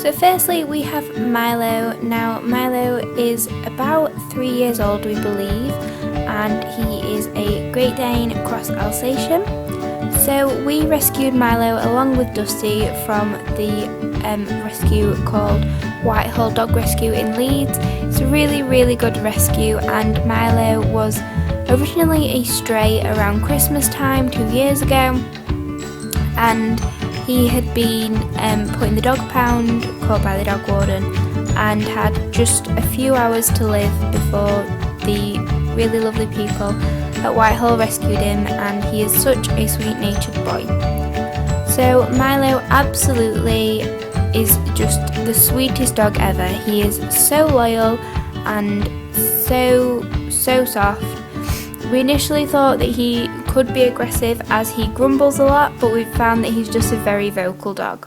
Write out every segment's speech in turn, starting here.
So firstly we have Milo. Now Milo is about 3 years old, we believe, and he is a Great Dane cross Alsatian. So we rescued Milo along with Dusty from the rescue called Whitehall Dog Rescue in Leeds. It's a really good rescue, and Milo was originally a stray around Christmas time 2 years ago, and he had been put in the dog pound, caught by the dog warden, and had just a few hours to live before the really lovely people at Whitehall rescued him, and he is such a sweet-natured boy. So Milo absolutely is just the sweetest dog ever. He is so loyal and so soft. We initially thought that he could be aggressive as he grumbles a lot, but we've found that he's just a very vocal dog.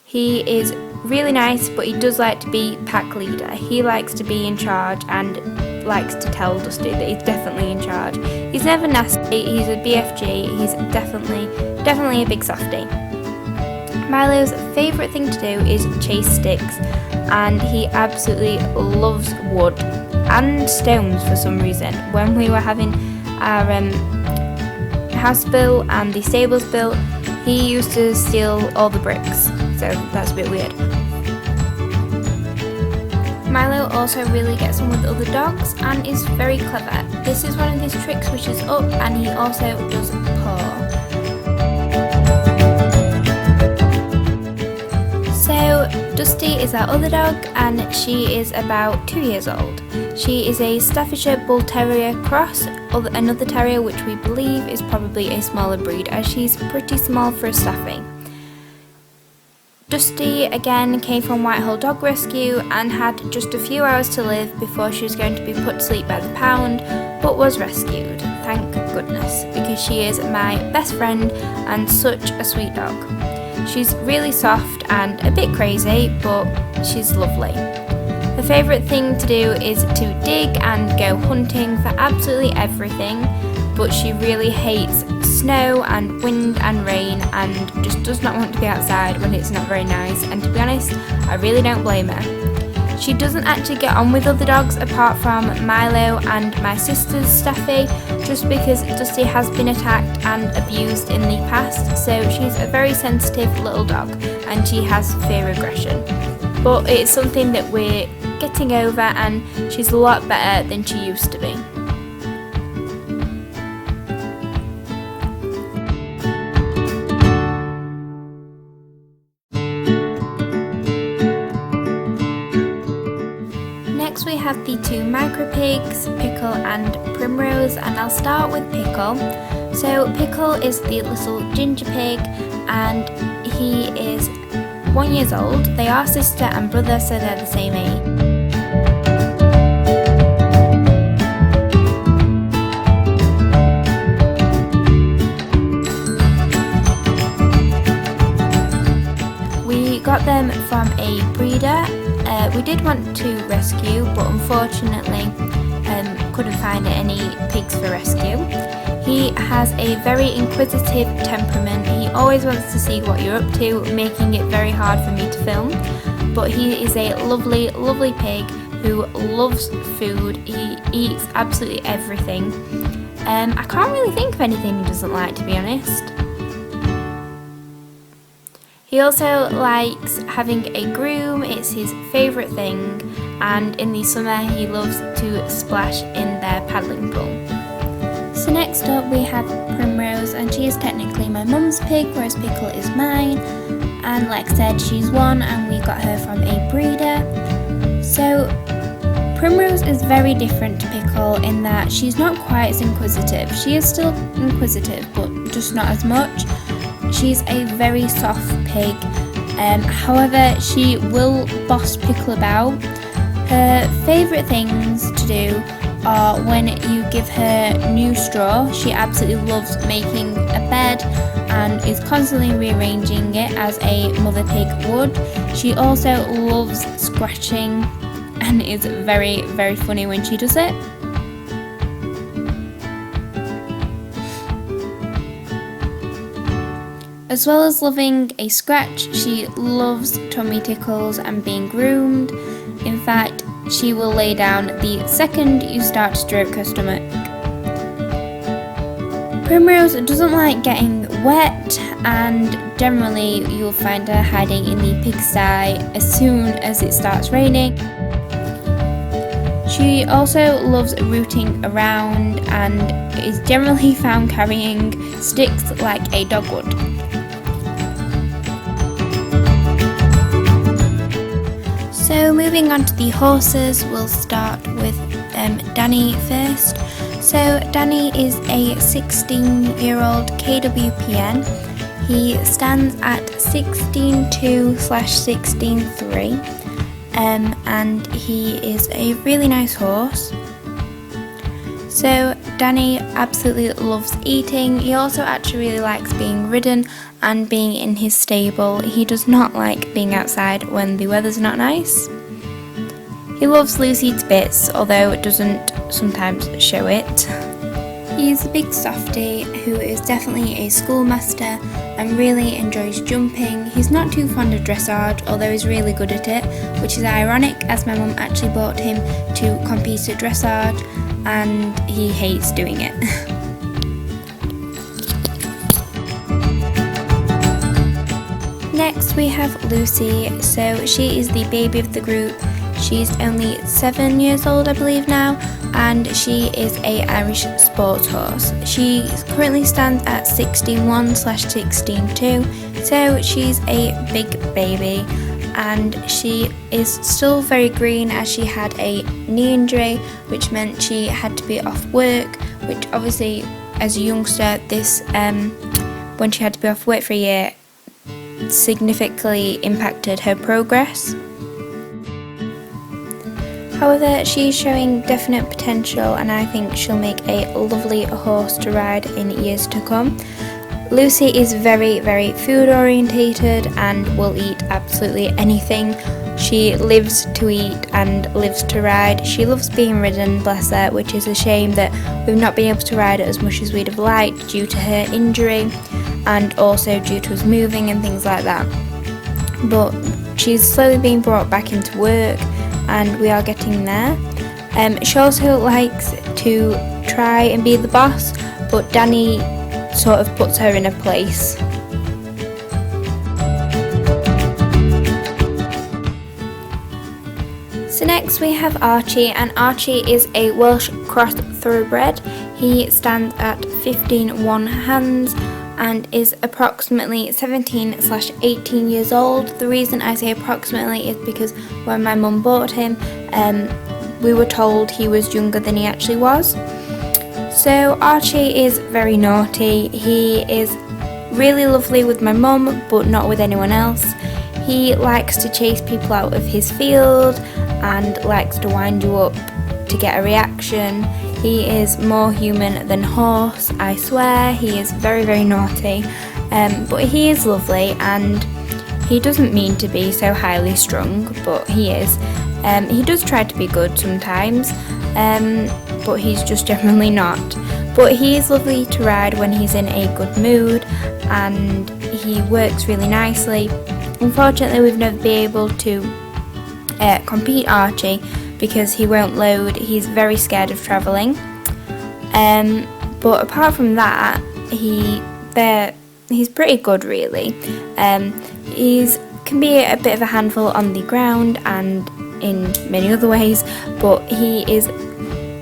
He is really nice, but he does like to be pack leader. He likes to be in charge and likes to tell Dusty that he's definitely in charge. He's never nasty, he's a BFG, he's definitely a big softie. Milo's favourite thing to do is chase sticks, and he absolutely loves wood and stones for some reason. When we were having our house built and the stables built, he used to steal all the bricks, so that's a bit weird. Milo also really gets on with other dogs and is very clever. This is one of his tricks, which is up, and he also does paw. So Dusty is our other dog, and she is about 2 years old. She is a Staffordshire Bull Terrier cross, another terrier which we believe is probably a smaller breed, as she's pretty small for a Staffy. Dusty again came from Whitehall Dog Rescue and had just a few hours to live before she was going to be put to sleep by the pound, but was rescued, thank goodness, because she is my best friend and such a sweet dog. She's really soft and a bit crazy, but she's lovely. Her favourite thing to do is to dig and go hunting for absolutely everything, but she really hates snow and wind and rain and just does not want to be outside when it's not very nice, and to be honest, I really don't blame her. She doesn't actually get on with other dogs apart from Milo and my sister's Taffy, just because Dusty has been attacked and abused in the past, so she's a very sensitive little dog and she has fear aggression. But it's something that we're getting over, and she's a lot better than she used to be. Next we have the two micro pigs, Pickle and Primrose, and I'll start with Pickle. So Pickle is the little ginger pig, and he is 1 year old. They are sister and brother, so they're the same age. We got them from a breeder. We did want to rescue, but unfortunately couldn't find any pigs for rescue. He has a very inquisitive temperament. He always wants to see what you're up to, making it very hard for me to film. But he is a lovely pig who loves food. He eats absolutely everything. I can't really think of anything he doesn't like, to be honest. He also likes having a groom, it's his favourite thing, and in the summer he loves to splash in their paddling pool. So next up we have Primrose, and she is technically my mum's pig, whereas Pickle is mine, and like I said, she's one and we got her from a breeder. So Primrose is very different to Pickle in that she's not quite as inquisitive. She is still inquisitive, but just not as much. She's a very soft pig, however she will boss Pickle about. Her favourite things to do are when you give her new straw. She absolutely loves making a bed and is constantly rearranging it as a mother pig would. She also loves scratching and is very funny when she does it. As well as loving a scratch, she loves tummy tickles and being groomed. In fact, she will lay down the second you start to stroke her stomach. Primrose doesn't like getting wet, and generally you'll find her hiding in the pigsty as soon as it starts raining. She also loves rooting around and is generally found carrying sticks like a dog would. So moving on to the horses, we'll start with Danny first. So Danny is a 16-year-old KWPN. He stands at 16.2/16.3, and he is a really nice horse. So Danny absolutely loves eating. He also actually really likes being ridden and being in his stable. He does not like being outside when the weather's not nice. He loves Lucy to bits, although it doesn't sometimes show it. He's a big softie who is definitely a schoolmaster and really enjoys jumping. He's not too fond of dressage, although he's really good at it, which is ironic as my mum actually brought him to compete at dressage and he hates doing it. Next we have Lucy. So she is the baby of the group. She's only 7 years old, I believe now, and she is a Irish sports horse. She currently stands at 16.1/16.2, so she's a big baby, and she is still very green as she had a knee injury, which meant she had to be off work, which obviously as a youngster, this when she had to be off work for a year significantly impacted her progress. However, she's showing definite potential and I think she'll make a lovely horse to ride in years to come. Lucy is very, very food orientated and will eat absolutely anything. She lives to eat and lives to ride. She loves being ridden, bless her, which is a shame that we've not been able to ride her as much as we'd have liked due to her injury and also due to us moving and things like that. But she's slowly being brought back into work and we are getting there. She also likes to try and be the boss, but Danny sort of puts her in her place. So next we have Archie, and Archie is a Welsh cross thoroughbred. He stands at 15.1 hands and is approximately 17/18 years old. The reason I say approximately is because when my mum bought him, we were told he was younger than he actually was. So Archie is very naughty. He is really lovely with my mum, but not with anyone else. He likes to chase people out of his field and likes to wind you up to get a reaction. He is more human than horse, I swear. He is very, very naughty, but he is lovely and he doesn't mean to be so highly strung, but he is. He does try to be good sometimes, but he's just generally not. But he is lovely to ride when he's in a good mood and he works really nicely. Unfortunately, we've never been able to compete Archie because he won't load. He's very scared of travelling. But apart from that, he's pretty good really. He's can be a bit of a handful on the ground and in many other ways, but he is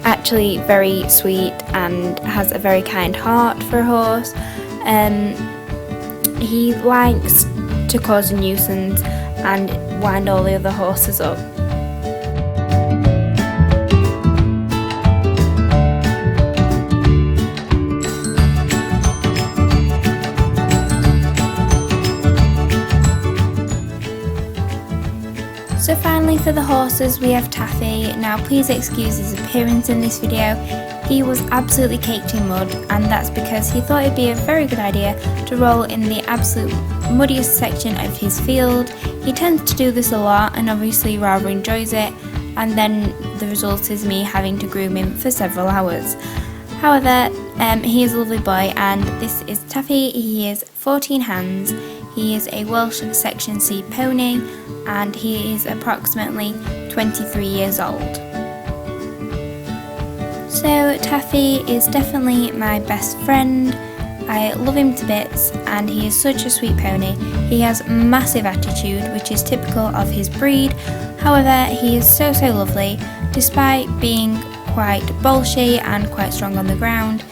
actually very sweet and has a very kind heart for a horse. He likes to cause a nuisance and wind all the other horses up. So finally for the horses we have Taffy. Now please excuse his appearance in this video. He was absolutely caked in mud, and that's because he thought it'd be a very good idea to roll in the absolute muddiest section of his field. He tends to do this a lot and obviously rather enjoys it, and then the result is me having to groom him for several hours. However, he is a lovely boy, and this is Taffy. He is 14 hands. He is a Welsh Section C pony, and he is approximately 23 years old. So Taffy is definitely my best friend. I love him to bits, and he is such a sweet pony. He has massive attitude, which is typical of his breed. However, he is so lovely, despite being quite bolshy and quite strong on the ground.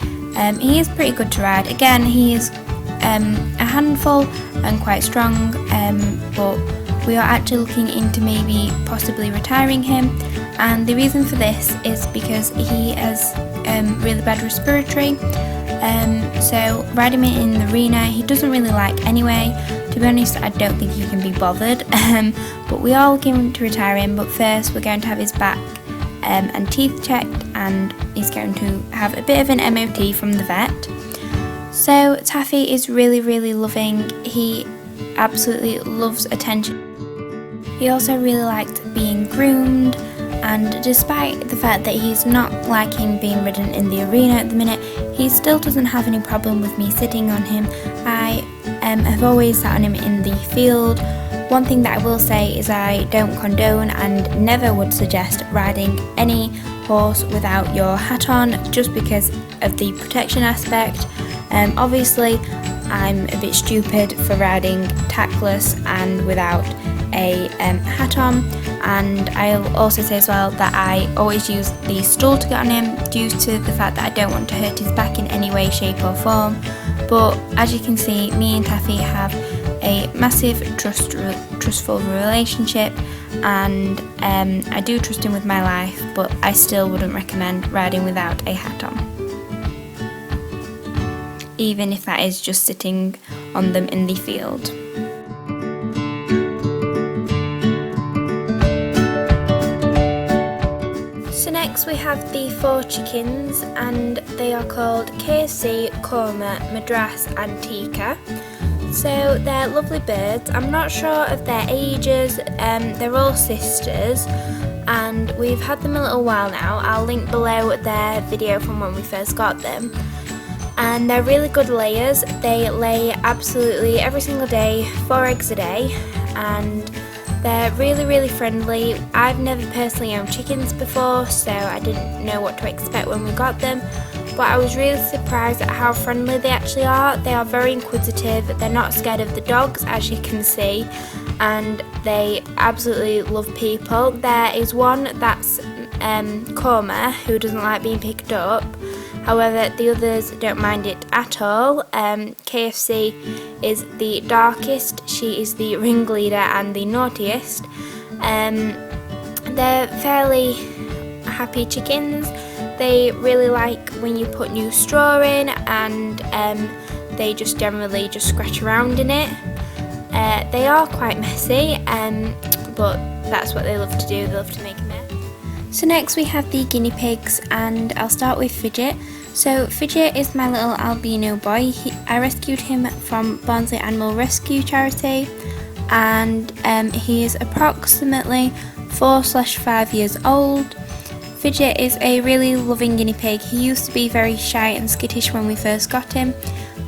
He is pretty good to ride. Again, he is a handful and quite strong, but we are actually looking into maybe possibly retiring him, and the reason for this is because he has really bad respiratory. So riding him in the arena he doesn't really like anyway. To be honest, I don't think he can be bothered, but we are looking to retire him. But first we're going to have his back and teeth checked, and he's going to have a bit of an MOT from the vet. So Taffy is really loving. He absolutely loves attention. He also really liked being groomed, and despite the fact that he's not liking being ridden in the arena at the minute, he still doesn't have any problem with me sitting on him. I have always sat on him in the field. One thing that I will say is I don't condone and never would suggest riding any horse without your hat on, just because of the protection aspect. Obviously I'm a bit stupid for riding tackless and without a hat on, and I'll also say as well that I always use the stool to get on him due to the fact that I don't want to hurt his back in any way, shape or form. But as you can see, me and Taffy have a massive trustful relationship, and I do trust him with my life, but I still wouldn't recommend riding without a hat on, even if that is just sitting on them in the field. So next we have the 4 chickens, and they are called KFC, Korma, Madras and Tikka. So they're lovely birds. I'm not sure of their ages. They're all sisters, and we've had them a little while now. I'll link below their video from when we first got them. And they're really good layers. They lay absolutely every single day, 4 eggs a day, and they're really friendly. I've never personally owned chickens before, so I didn't know what to expect when we got them, but I was really surprised at how friendly they actually are. They are very inquisitive. They're not scared of the dogs, as you can see, and they absolutely love people. There is one that's Korma, who doesn't like being picked up. However, the others don't mind it at all. KFC is the darkest. She is the ringleader and the naughtiest. They're fairly happy chickens. They really like when you put new straw in, and they just generally just scratch around in it. They are quite messy, but that's what they love to do. They love to make a mess. So next we have the guinea pigs, and I'll start with Fidget. So Fidget is my little albino boy. I rescued him from Barnsley Animal Rescue Charity, and he is approximately 4/5 years old. Fidget is a really loving guinea pig. He used to be very shy and skittish when we first got him,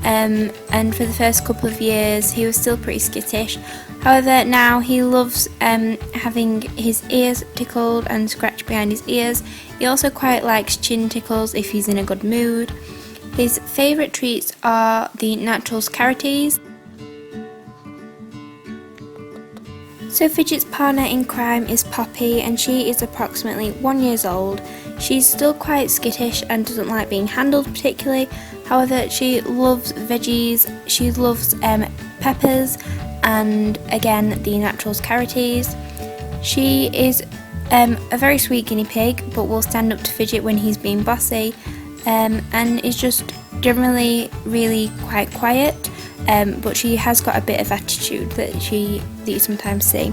and for the first couple of years he was still pretty skittish. However, now he loves having his ears tickled and scratched behind his ears. He also quite likes chin tickles if he's in a good mood. His favourite treats are the Naturals Carroties. So Fidget's partner in crime is Poppy, and she is approximately 1 year old. She's still quite skittish and doesn't like being handled particularly. However, she loves veggies, she loves peppers, and again the Naturals Carroties. She is a very sweet guinea pig, but will stand up to Fidget when he's being bossy, and is just generally really quite quiet, but she has got a bit of attitude that you sometimes see.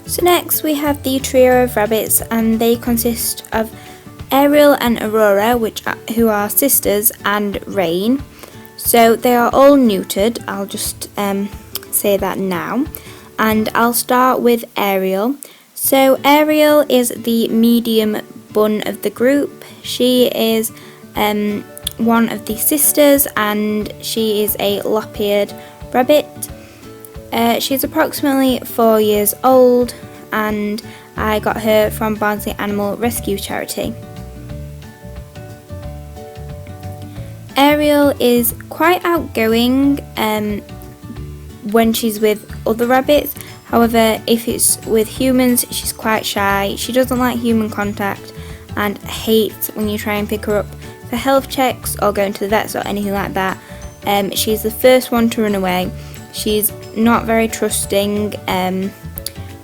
So next we have the trio of rabbits, and they consist of Ariel and Aurora, who are sisters, and Rain. So they are all neutered. I'll just say that now. And I'll start with Ariel. So Ariel is the medium bun of the group. She is one of the sisters, and she is a lop-eared rabbit. She's approximately 4 years old, and I got her from Barnsley Animal Rescue Charity. Ariel is quite outgoing when she's with other rabbits. However, if it's with humans, she's quite shy. She doesn't like human contact and hates when you try and pick her up for health checks or going to the vets or anything like that. She's the first one to run away. She's not very trusting.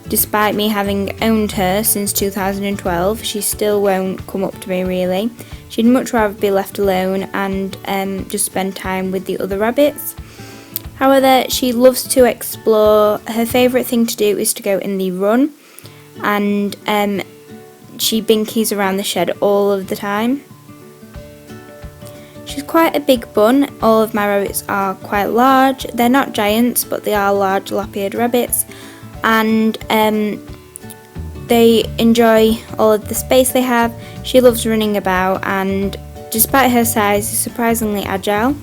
Despite me having owned her since 2012, she still won't come up to me really. She'd much rather be left alone and just spend time with the other rabbits. However, she loves to explore. Her favourite thing to do is to go in the run, and she binkies around the shed all of the time. She's quite a big bun. All of my rabbits are quite large. They're not giants, but they are large lop-eared rabbits, and they enjoy all of the space they have. She loves running about, and despite her size, is surprisingly agile.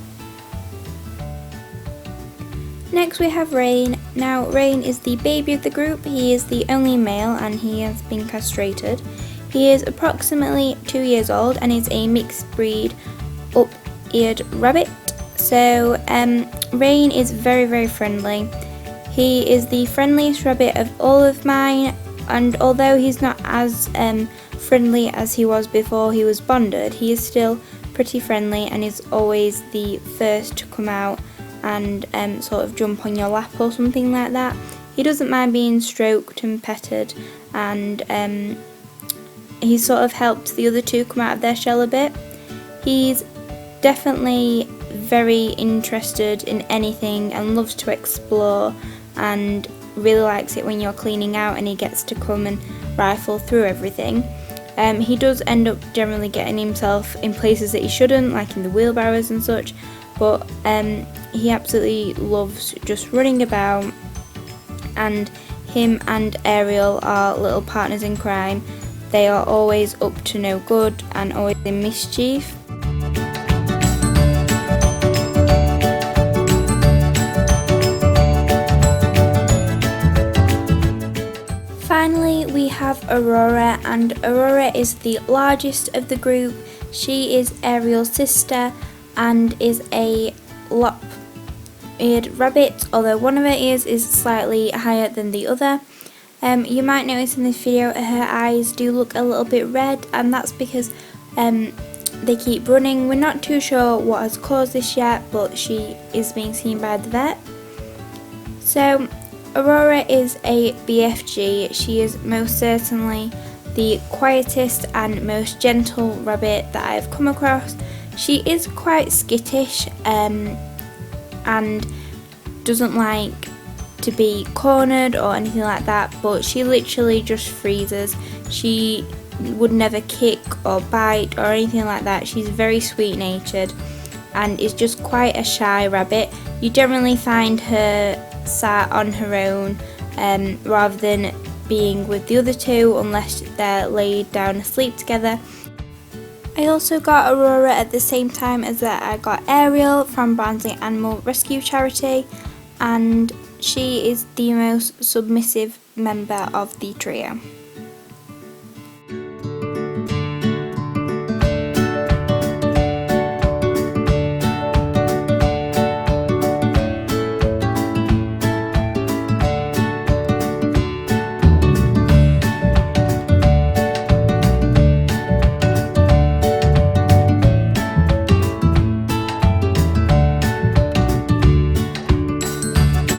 Next we have Rain. Now Rain is the baby of the group. He is the only male and he has been castrated. He is approximately 2 years old and is a mixed breed up-eared rabbit. So Rain is very, very friendly. He is the friendliest rabbit of all of mine, and although he's not as friendly as he was before he was bonded, he is still pretty friendly and is always the first to come out and sort of jump on your lap or something like that. He doesn't mind being stroked and petted, and he sort of helps the other two come out of their shell a bit. He's definitely very interested in anything and loves to explore, and really likes it when you're cleaning out and he gets to come and rifle through everything. He does end up generally getting himself in places that he shouldn't, like in the wheelbarrows and such, but he absolutely loves just running about, and him and Ariel are little partners in crime. They are always up to no good and always in mischief. Finally, we have Aurora, and Aurora is the largest of the group. She is Ariel's sister and is a lop-eared rabbit, although one of her ears is slightly higher than the other. You might notice in this video her eyes do look a little bit red, and that's because they keep running. We're not too sure what has caused this yet, but she is being seen by the vet. So Aurora is a BFG. She is most certainly the quietest and most gentle rabbit that I've come across. She is quite skittish and doesn't like to be cornered or anything like that, but she literally just freezes. She would never kick or bite or anything like that. She's very sweet natured and is just quite a shy rabbit. You generally find her sat on her own rather than being with the other two, unless they're laid down asleep together. I also got Aurora at the same time as that I got Ariel from Barnsley Animal Rescue Charity, and she is the most submissive member of the trio.